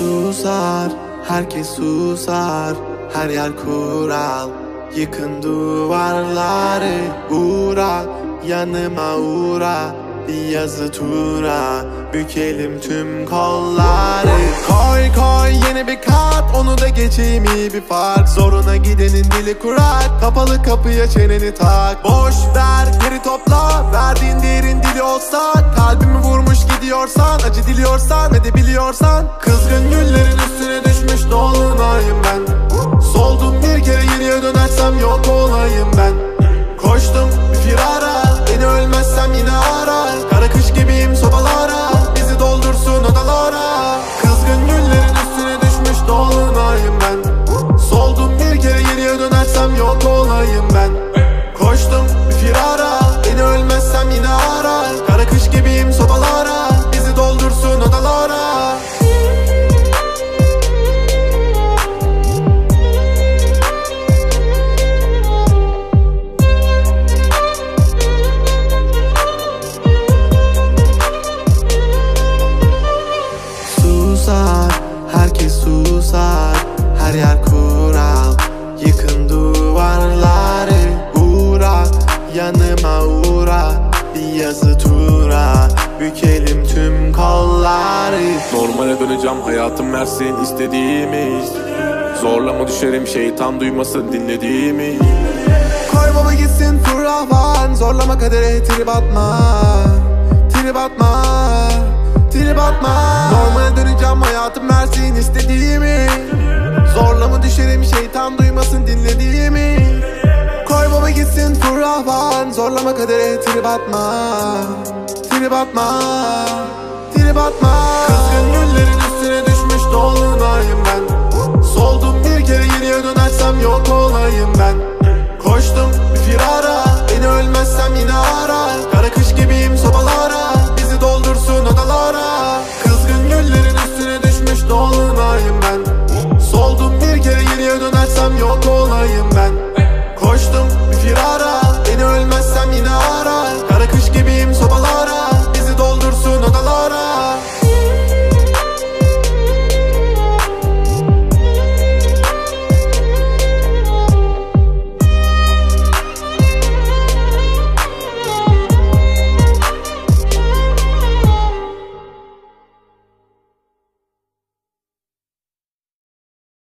susar, herkes susar. Her yer kural, yıkın duvarları. Uğra, yanıma uğra, bir yazı tura, bükelim tüm kolları. Koy koy yeni bir kart, onu da geçeyim iyi bir fark. Zoruna gidenin dili kurak, kapalı kapıya çeneni tak. Boş ver geri topla, verdiğin değerin dili olsa. Kalbimi vurmuş gidiyorsan, acı diliyorsan ve de biliyorsan. Kızgın güllerin üstüne düşmüş dolunayım ben. Soldum bir kere geriye dönersem yok olayım ben. Koştum bir firara, beni ölmezsem yine arar. Kara kış gibiyim sobalara, bizi doldursun odalara. Kızgın güllerin üstüne düşmüş dolunayım ben. Soldum bir kere geriye dönersem yok olayım ben. Koştum bir firara, beni ölmezsem yine arar. Kara kış gibiyim sobalara, bizi doldursun odalara. Herkes susar, her yer kural, yıkın duvarları. Uğra, yanıma uğra, bir yazı tura, bükelim tüm kolları. Normale döneceğim, hayatım versin istediğimi. Zorlama düşerim, şeytan duymasın dinlediğimi. Koy baba gitsin furahvan, zorlama kadere trip atma. Trip atma, trip atma. Normale döneceğim, hayatım versin istediğimi. Zorlama düşerim, şeytan duymasın dinlediğimi. Koy baba gitsin furahvan, zorlama kadere trip atma. Trip atma, trip atma. Kızgın güllerin